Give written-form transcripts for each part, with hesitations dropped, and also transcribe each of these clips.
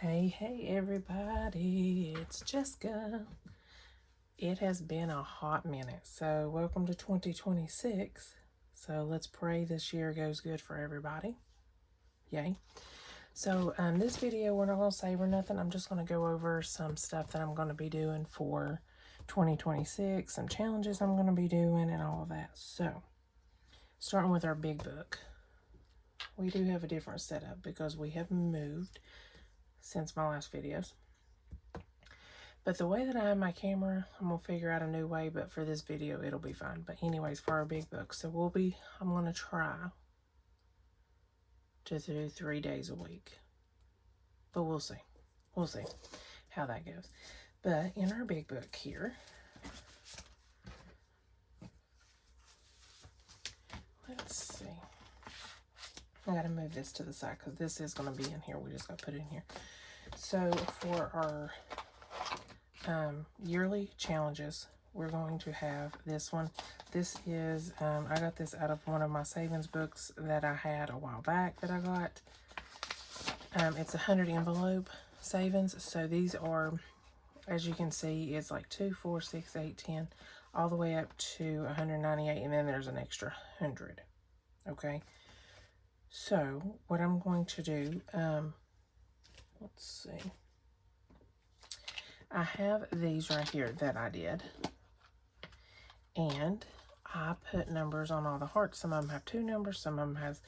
Hey everybody, it's Jessica. It has been a hot minute, so welcome to 2026. So let's pray this year goes good for everybody. Yay. So this video, we're not going to savor nothing. I'm just going to go over some stuff that I'm going to be doing for 2026, some challenges I'm going to be doing, and all of that. So starting with our big book. We do have a different setup because we have moved since my last videos. But the way that I have my camera, I'm going to figure out a new way, but for this video, it'll be fine. But anyways, for our big book, so I'm going to try to do 3 days a week. But we'll see. We'll see how that goes. But in our big book here, let's see. I got to move this to the side because this is going to be in here. We just got to put it in here. So for our yearly challenges, we're going to have this one. This is, I got this out of one of my savings books that I had a while back that I got. It's 100 envelope savings. So these are, as you can see, it's like 2, 4, 6, 8, 10, all the way up to 198. And then there's an extra 100. Okay. So what I'm going to do, let's see. I have these right here that I did, and I put numbers on all the hearts. Some of them have 2 numbers, some of them has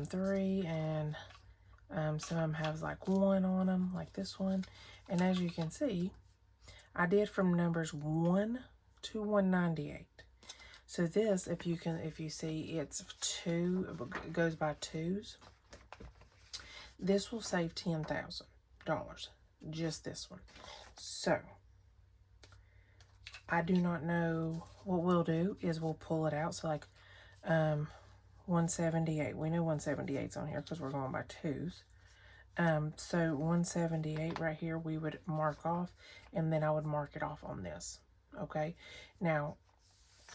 3, and some of them have like 1 on them, like this one. And as you can see, I did from numbers 1 to 198. So this, if you see, it's 2, it goes by 2s. This will save $10,000, just this one. So, I do not know. What we'll do is we'll pull it out. So, like 178. We know 178's on here because we're going by 2s. So, 178 right here, we would mark off. And then I would mark it off on this. Okay? Now,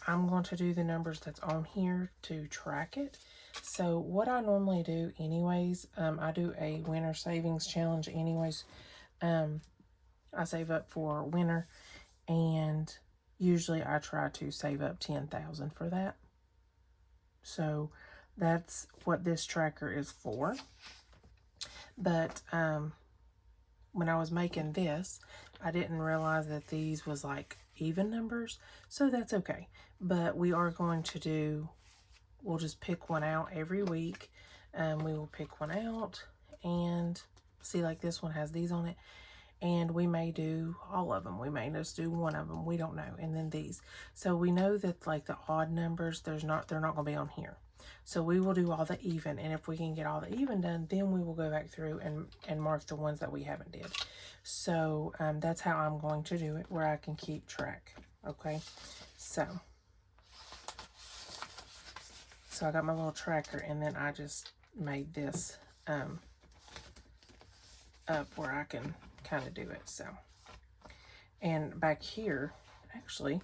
I'm going to do the numbers that's on here to track it. So, what I normally do anyways, I do a winter savings challenge anyways. I save up for winter, and usually I try to save up $10,000 for that. So that's what this tracker is for. But when I was making this, I didn't realize that these was like even numbers, so that's okay. But we are going to do, we'll just pick one out every week. We will pick one out, and see, like this one has these on it. And we may do all of them. We may just do one of them. We don't know. And then these. So we know that like the odd numbers, they're not going to be on here. So we will do all the even. And if we can get all the even done, then we will go back through and mark the ones that we haven't did. So that's how I'm going to do it, where I can keep track. Okay. So I got my little tracker, and then I just made this up where I can kind of do it. So, and back here, actually,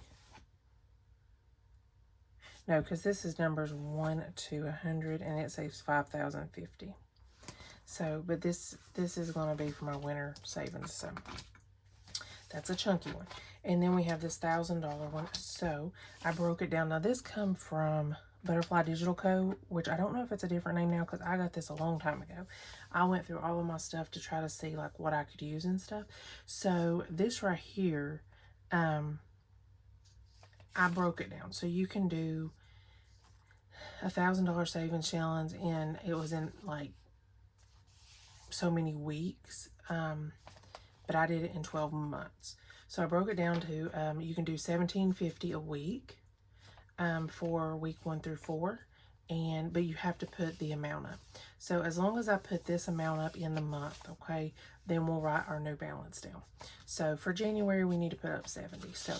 no, because this is numbers 1 to 100, and it saves 5,050. So, but this is going to be for my winter savings. So that's a chunky one. And then we have this $1,000 one. So I broke it down. Now this come from Butterfly Digital Co., which I don't know if it's a different name now because I got this a long time ago. I went through all of my stuff to try to see like what I could use and stuff. So this right here, I broke it down. So you can do $1,000 savings challenge, and it was in like so many weeks. But I did it in 12 months. So I broke it down to, you can do $1,750 a week. For week 1 through 4, but you have to put the amount up. So as long as I put this amount up in the month, okay, then we'll write our new balance down. So for January, we need to put up 70. So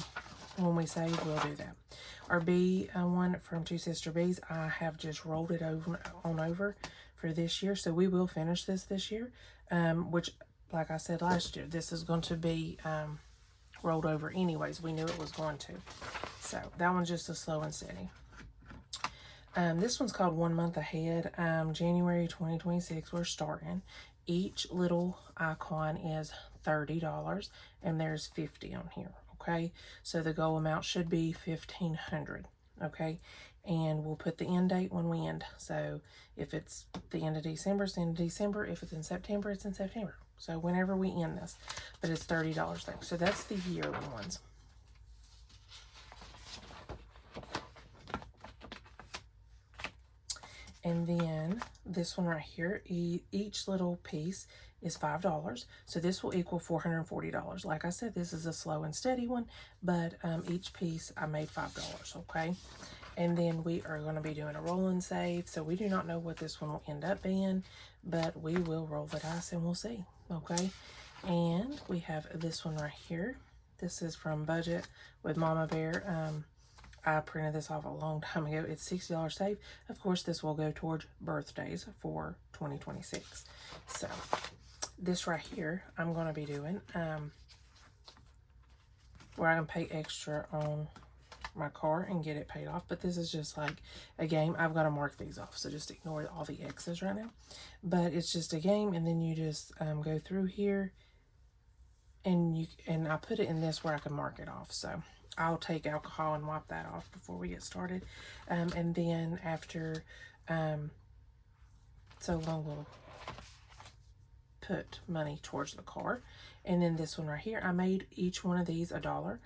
when we save, we'll do that. Our B one from Two Sister Bees, I have just rolled it over for this year. So we will finish this year, which, like I said last year, this is going to be rolled over anyways. We knew it was going to. So that one's just a slow and steady. This one's called 1 Month Ahead. January 2026, we're starting. Each little icon is $30, and there's 50 on here, okay? So the goal amount should be $1,500, okay? And we'll put the end date when we end. So if it's the end of December, it's the end of December. If it's in September, it's in September. So whenever we end this. But it's $30 thing. So that's the yearly ones. And then this one right here, each little piece is $5. So this will equal $440. Like I said, this is a slow and steady one, but each piece I made $5, okay? And then we are going to be doing a roll and save. So we do not know what this one will end up being, but we will roll the dice and we'll see, okay? And we have this one right here. This is from Budget with Mama Bear. I printed this off a long time ago. It's $60 save. Of course, this will go towards birthdays for 2026. So this right here, I'm going to be doing where I can pay extra on my car and get it paid off. But this is just like a game. I've got to mark these off, so just ignore all the X's right now. But it's just a game, and then you just go through here, and I put it in this where I can mark it off. So I'll take alcohol and wipe that off before we get started. And then after so long, we'll put money towards the car. And then this one right here, I made each one of these $1.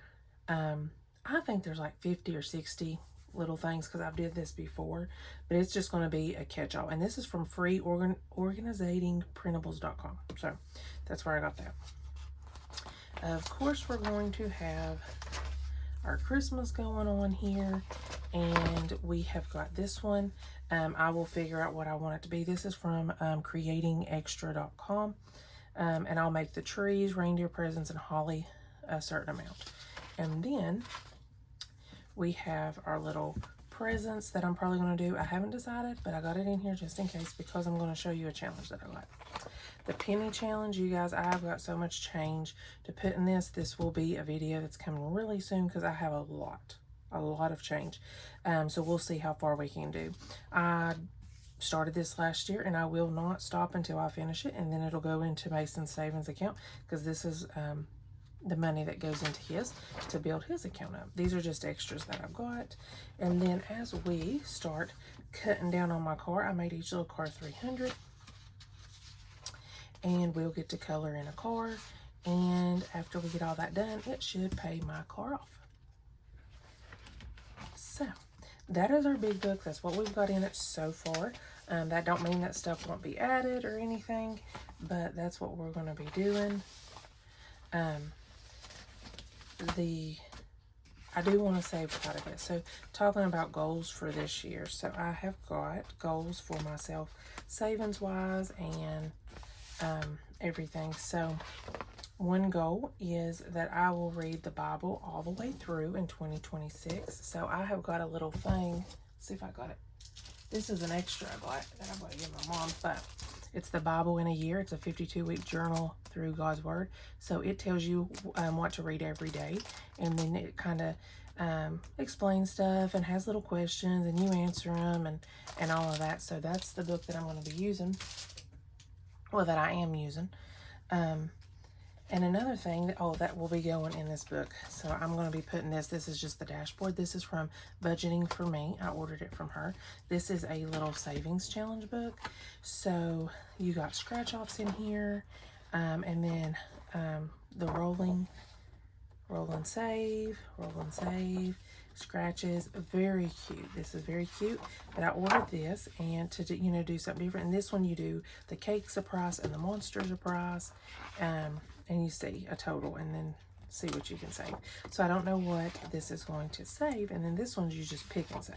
I think there's like 50 or 60 little things because I've did this before, but it's just going to be a catch-all. And this is from freeorganizatingprintables.com. So that's where I got that. Of course, we're going to have our Christmas going on here, and we have got this one. I will figure out what I want it to be. This is from creatingextra.com, and I'll make the trees, reindeer presents, and holly a certain amount. And then we have our little presents that I'm probably going to do. I haven't decided, but I got it in here just in case because I'm going to show you a challenge that I got. The penny challenge, you guys, I've got so much change to put in this. This will be a video that's coming really soon because I have a lot of change. So we'll see how far we can do. I started this last year, and I will not stop until I finish it, and then it'll go into Mason's savings account because this is the money that goes into his to build his account up. These are just extras that I've got. And then as we start cutting down on my car, I made each little car $300. And we'll get to color in a car, and after we get all that done, it should pay my car off. So that is our big book. That's what we've got in it so far. That don't mean that stuff won't be added or anything, but that's what we're going to be doing. I do want to save quite a bit. So talking about goals for this year, so I have got goals for myself savings wise and everything. So one goal is that I will read the Bible all the way through in 2026. So I have got a little thing. Let's see if I got it. This is an extra I got that I'm going to give my mom, but it's the Bible in a year. It's a 52-week journal through God's Word. So it tells you what to read every day, and then it kind of explains stuff and has little questions, and you answer them and all of that. So that's the book that I'm going to be using. Well, that I am using. And another thing that will be going in this book. So I'm going to be putting this is just the dashboard. This is from Budgeting for Me. I ordered it from her. This is a little savings challenge book. So you got scratch offs in here. And then the roll and save, scratches. Very cute. This is very cute. But I ordered this and to do, do something different. And this one you do the cakes a price and the monsters a price. And you see a total and then see what you can save. So I don't know what this is going to save. And then this one you just pick and save.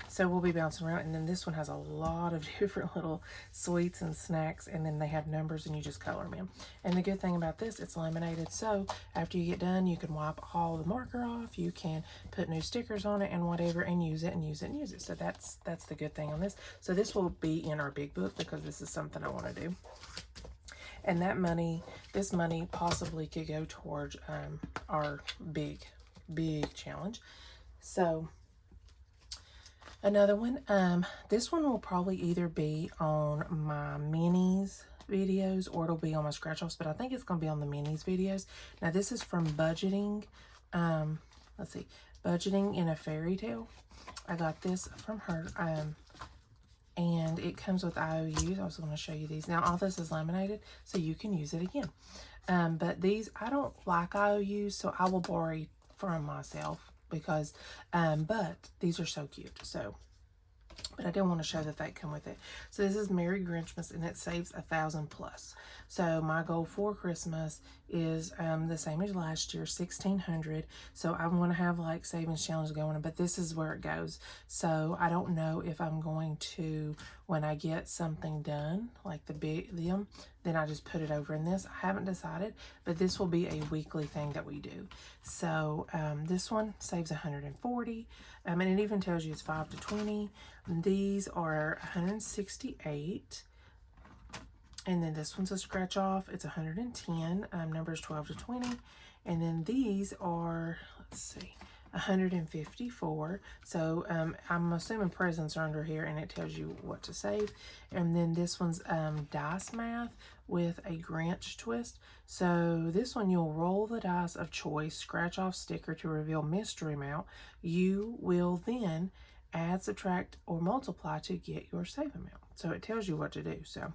So we'll be bouncing around. And then this one has a lot of different little sweets and snacks. And then they have numbers and you just color them in. And the good thing about this, it's laminated. So after you get done, you can wipe all the marker off. You can put new stickers on it and whatever and use it and use it and use it. So that's the good thing on this. So this will be in our big book because this is something I want to do. And that money, this money possibly could go towards our big challenge. So Another one, this one will probably either be on my minis videos or it'll be on my scratch offs, but I think it's going to be on the minis videos. Now this is from Budgeting, let's see, Budgeting in a Fairy Tale. I got this from her, and it comes with IOUs. I was going to show you these. Now all this is laminated, so you can use it again. But these, I don't like IOUs, so I will borrow from myself because, but these are so cute. So, but I didn't want to show that they come with it. So this is Merry Grinchmas, and it saves 1,000 plus. So my goal for Christmas is the same as last year, 1,600. So I'm going to have like savings challenge going, but this is where it goes. So I don't know if I'm going to, when I get something done, like the big them, then I just put it over in this. I haven't decided, but this will be a weekly thing that we do. So this one saves 140, and it even tells you it's 5 to 20. These are 168. And then this one's a scratch off. It's 110, numbers 12 to 20. And then these are, let's see, 154. So I'm assuming presents are under here, and it tells you what to save. And then this one's dice math with a Grinch twist. So this one, you'll roll the dice of choice, scratch off sticker to reveal mystery amount. You will then add, subtract, or multiply to get your save amount. So it tells you what to do. So,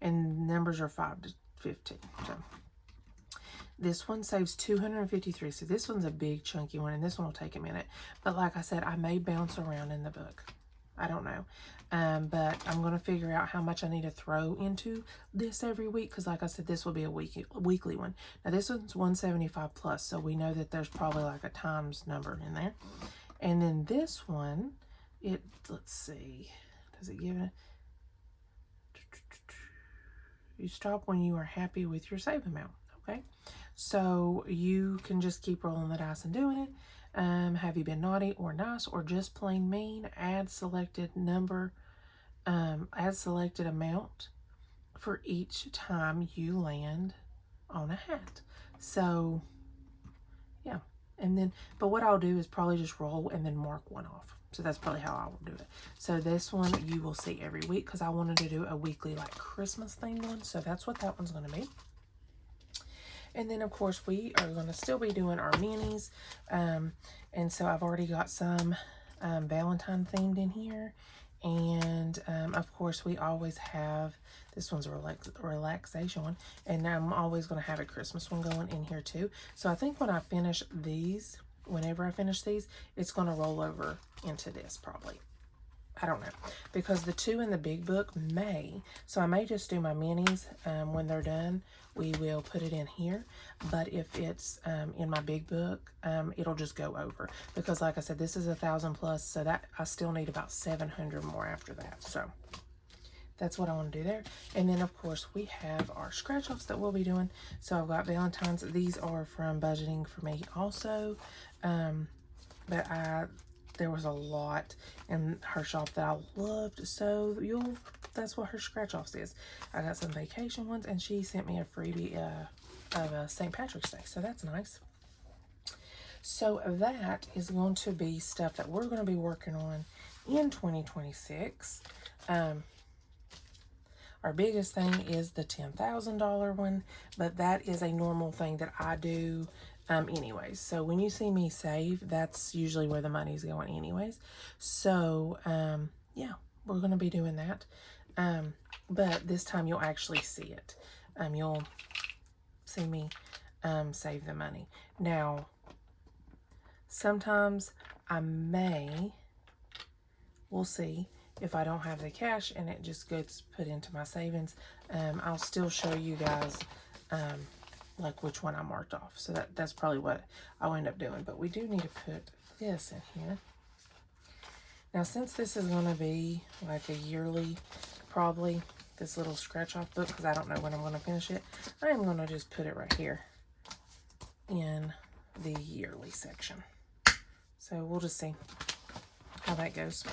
and numbers are 5 to 15. So this one saves 253. So this one's a big chunky one, and this one will take a minute. But like I said, I may bounce around in the book. I don't know. But I'm going to figure out how much I need to throw into this every week, because like I said, this will be a weekly one. Now this one's 175 plus, so we know that there's probably like a times number in there. And then this one, let's see, does it give it? You stop when you are happy with your save amount, okay? So you can just keep rolling the dice and doing it. Have you been naughty or nice or just plain mean? Add selected number, add selected amount for each time you land on a hat. So, yeah. And then, but what I'll do is probably just roll and then mark one off. So that's probably how I will do it. So this one you will see every week, because I wanted to do a weekly like Christmas themed one. So that's what that one's going to be. And then of course we are going to still be doing our minis. And so I've already got some Valentine themed in here. And of course we always have, this one's a relaxation one. And I'm always going to have a Christmas one going in here too. So I think when I finish these, whenever I finish these, it's going to roll over into this probably. I don't know, because the two in the big book may, so I may just do my minis when they're done. We will put it in here, but if it's in my big book, it'll just go over, because like I said, this is 1,000 plus, so that I still need about 700 more after that. So that's what I want to do there. And then of course we have our scratch offs that we'll be doing. So I've got Valentine's. These are from Budgeting for Me also, but there was a lot in her shop that I loved, so that's what her scratch offs is. I got some vacation ones, and she sent me a freebie of St. Patrick's Day, so that's nice. So that is going to be stuff that we're going to be working on in 2026. Our biggest thing is the $10,000 one, but that is a normal thing that I do anyways. So when you see me save, that's usually where the money's going anyways. So yeah, we're going to be doing that. But this time you'll actually see it. You'll see me save the money. Now, sometimes we'll see, if I don't have the cash and it just gets put into my savings, I'll still show you guys like which one I marked off. So that's probably what I'll end up doing. But we do need to put this in here. Now, since this is going to be like a yearly, probably, this little scratch off book, because I don't know when I'm going to finish it, I am going to just put it right here in the yearly section. So we'll just see how that goes.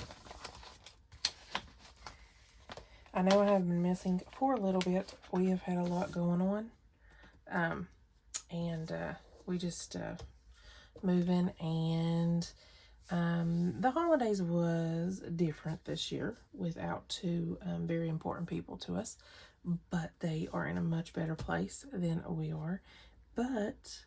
I know I have been missing for a little bit. We have had a lot going on. And we just moving, and The holidays was different this year without two very important people to us, but they are in a much better place than we are. But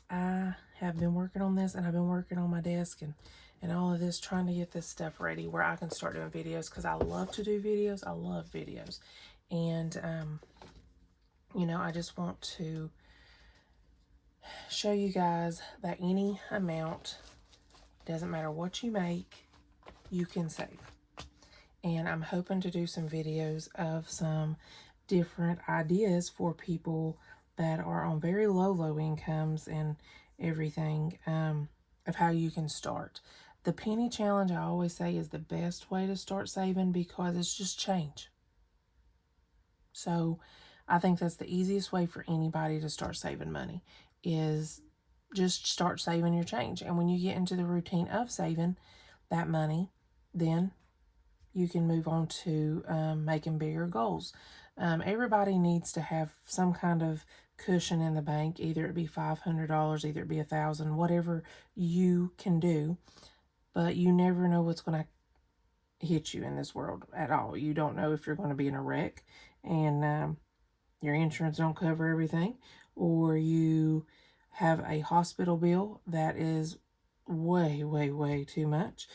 I have been working on this, and I've been working on my desk and all of this, trying to get this stuff ready where I can start doing videos, because I love to do videos. I love videos. And, you know, I just want to show you guys that any amount, doesn't matter what you make, you can save. And I'm hoping to do some videos of some different ideas for people that are on very low incomes and everything, of how you can start. The penny challenge, I always say, is the best way to start saving, because it's just change. So I think that's the easiest way for anybody to start saving money, is just start saving your change. And when you get into the routine of saving that money, then you can move on to making bigger goals. Everybody needs to have some kind of cushion in the bank, either it be $500, either it be $1,000, whatever you can do. But you never know what's going to hit you in this world at all. You don't know if you're going to be in a wreck and your insurance don't cover everything, or you have a hospital bill that is way too much.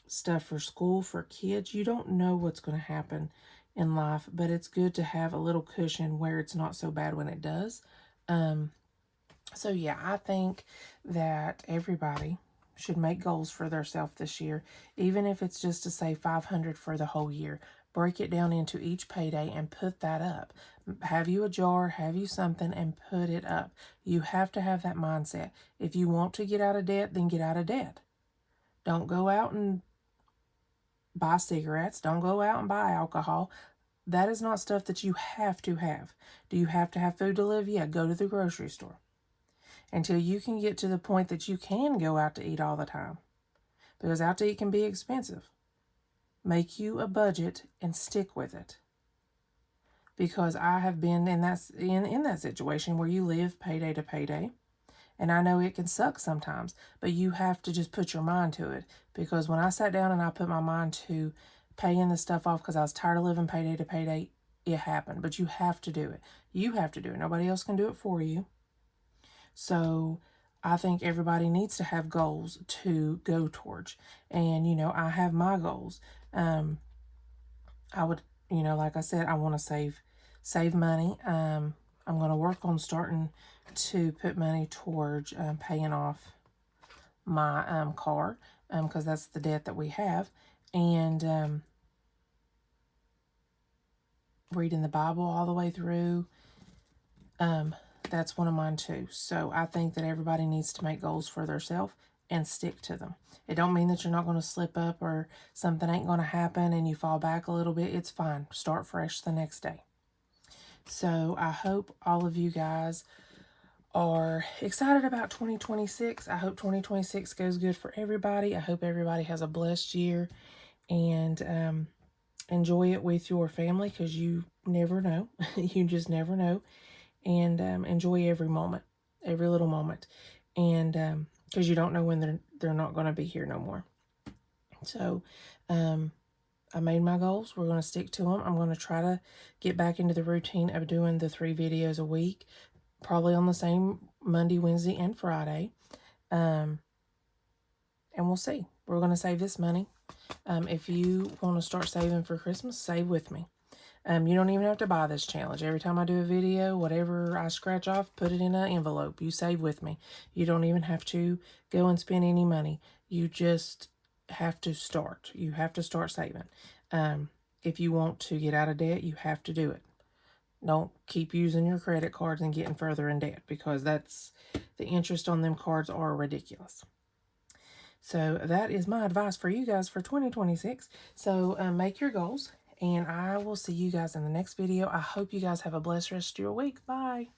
Stuff for school, for kids. You don't know what's going to happen in life, but it's good to have a little cushion where it's not so bad when it does. So yeah, I think that everybody should make goals for themselves this year, even if it's just to say $500 for the whole year. Break it down into each payday and put that up. Have you a jar, have you something, and put it up. You have to have that mindset. If you want to get out of debt, then get out of debt. Don't go out and buy cigarettes. Don't go out and buy alcohol. That is not stuff that you have to have. Do you have to have food to live? Yeah, go to the grocery store. Until you can get to the point that you can go out to eat all the time. Because out to eat can be expensive. Make you a budget and stick with it. Because I have been in that situation where you live payday to payday. And I know it can suck sometimes, but you have to just put your mind to it. Because when I sat down and I put my mind to paying the stuff off because I was tired of living payday to payday, it happened. But you have to do it. You have to do it. Nobody else can do it for you. So I think everybody needs to have goals to go towards. And, you know, I have my goals. I would, you know, like I said, I want to save money. I'm going to work on starting to put money towards paying off my car, because that's the debt that we have, and reading the Bible all the way through. That's one of mine too. So I think that everybody needs to make goals for themselves and stick to them. It don't mean that you're not going to slip up or something ain't going to happen and you fall back a little bit. It's fine. Start fresh the next day. So I hope all of you guys are excited about 2026. I hope 2026 goes good for everybody. I hope everybody has a blessed year and enjoy it with your family, because you never know. You just never know. And enjoy every moment, every little moment. And because you don't know when they're not going to be here no more. So I made my goals. We're going to stick to them. I'm going to try to get back into the routine of doing the 3 videos a week, probably on the same Monday, Wednesday, and Friday. And we'll see. We're going to save this money. If you want to start saving for Christmas, save with me. You don't even have to buy this challenge. Every time I do a video, whatever I scratch off, put it in an envelope. You save with me. You don't even have to go and spend any money. You just have to start. You have to start saving. If you want to get out of debt, you have to do it. Don't keep using your credit cards and getting further in debt, because the interest on them cards are ridiculous. So that is my advice for you guys for 2026. So make your goals, and I will see you guys in the next video. I hope you guys have a blessed rest of your week. Bye.